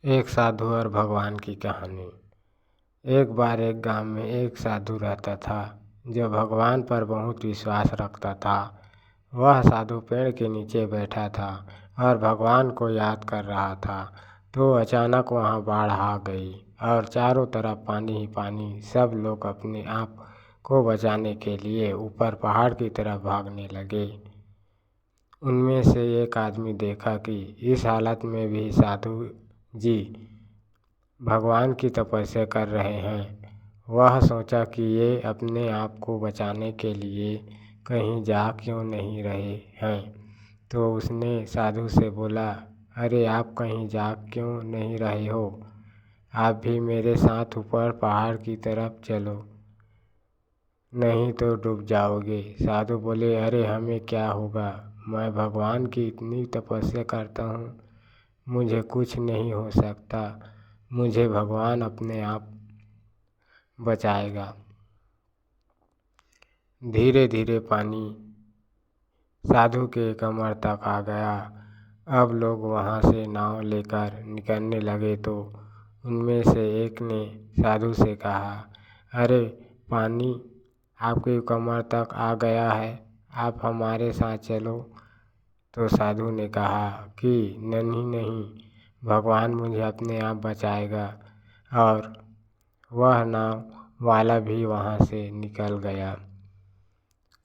एक साधु और भगवान की कहानी। एक बार एक गांव में एक साधु रहता था जो भगवान पर बहुत विश्वास रखता था। वह साधु पेड़ के नीचे बैठा था और भगवान को याद कर रहा था। तो अचानक वहाँ बाढ़ आ गई और चारों तरफ पानी ही पानी। सब लोग अपने आप को बचाने के लिए ऊपर पहाड़ की तरफ भागने लगे। उनमें से एक आदमी देखा कि इस हालत में भी साधु जी भगवान की तपस्या कर रहे हैं। वह सोचा कि ये अपने आप को बचाने के लिए कहीं जा क्यों नहीं रहे हैं। तो उसने साधु से बोला, अरे आप कहीं जा क्यों नहीं रहे हो? आप भी मेरे साथ ऊपर पहाड़ की तरफ चलो, नहीं तो डूब जाओगे। साधु बोले, अरे हमें क्या होगा, मैं भगवान की इतनी तपस्या करता हूँ, मुझे कुछ नहीं हो सकता, मुझे भगवान अपने आप बचाएगा। धीरे धीरे पानी साधु के कमर तक आ गया। अब लोग वहाँ से नाव लेकर निकलने लगे तो उनमें से एक ने साधु से कहा, अरे पानी आपके कमर तक आ गया है, आप हमारे साथ चलो। तो साधु ने कहा कि नहीं, भगवान मुझे अपने आप बचाएगा। और वह नाव वाला भी वहाँ से निकल गया।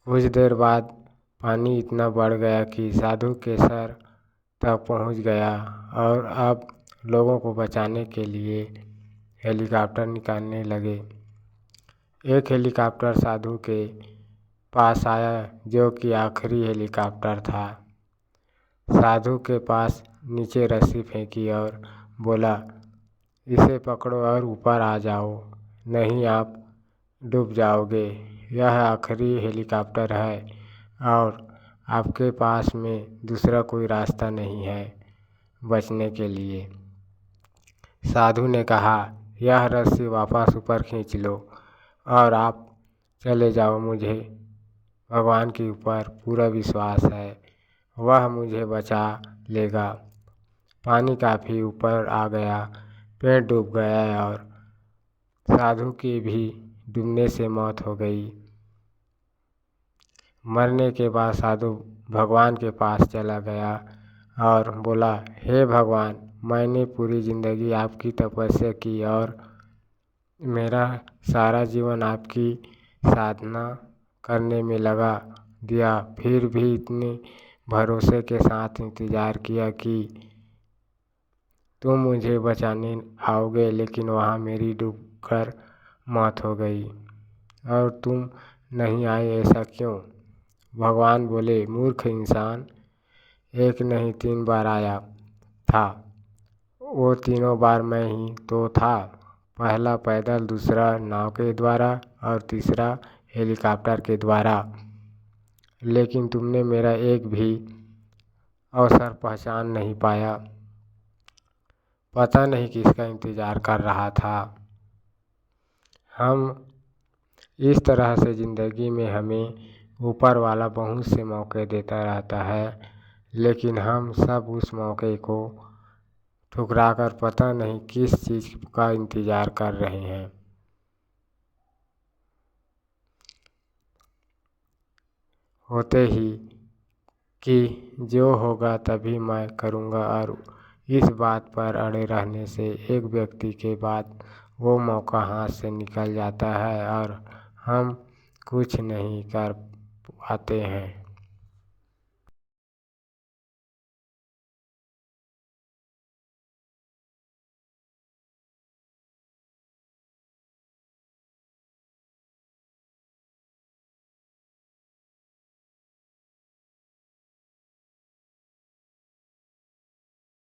कुछ देर बाद पानी इतना बढ़ गया कि साधु के सर तक पहुँच गया और अब लोगों को बचाने के लिए हेलीकॉप्टर निकालने लगे। एक हेलीकॉप्टर साधु के पास आया जो कि आखिरी हेलीकॉप्टर था। साधु के पास नीचे रस्सी फेंकी और बोला, इसे पकड़ो और ऊपर आ जाओ, नहीं आप डूब जाओगे। यह आखिरी हेलीकॉप्टर है और आपके पास में दूसरा कोई रास्ता नहीं है बचने के लिए। साधु ने कहा, यह रस्सी वापस ऊपर खींच लो और आप चले जाओ। मुझे भगवान के ऊपर पूरा विश्वास है, वह मुझे बचा लेगा। पानी काफ़ी ऊपर आ गया, पेड़ डूब गया और साधु की भी डूबने से मौत हो गई। मरने के बाद साधु भगवान के पास चला गया और बोला, हे भगवान, मैंने पूरी ज़िंदगी आपकी तपस्या की और मेरा सारा जीवन आपकी साधना करने में लगा दिया, फिर भी इतने भरोसे के साथ इंतज़ार किया कि तुम मुझे बचाने आओगे, लेकिन वहाँ मेरी डूबकर मौत हो गई और तुम नहीं आए, ऐसा क्यों? भगवान बोले, मूर्ख इंसान, एक नहीं 3 बार आया था, वो तीनों बार मैं ही तो था। पहला पैदल, दूसरा नाव के द्वारा और तीसरा हेलीकॉप्टर के द्वारा, लेकिन तुमने मेरा एक भी अवसर पहचान नहीं पाया। पता नहीं किसका इंतज़ार कर रहा था। हम इस तरह से ज़िंदगी में हमें ऊपर वाला बहुत से मौके देता रहता है, लेकिन हम सब उस मौके को ठुकरा कर पता नहीं किस चीज़ का इंतज़ार कर रहे हैं। होते ही कि जो होगा तभी मैं करूँगा, और इस बात पर अड़े रहने से एक व्यक्ति के बाद वो मौका हाथ से निकल जाता है और हम कुछ नहीं कर पाते हैं।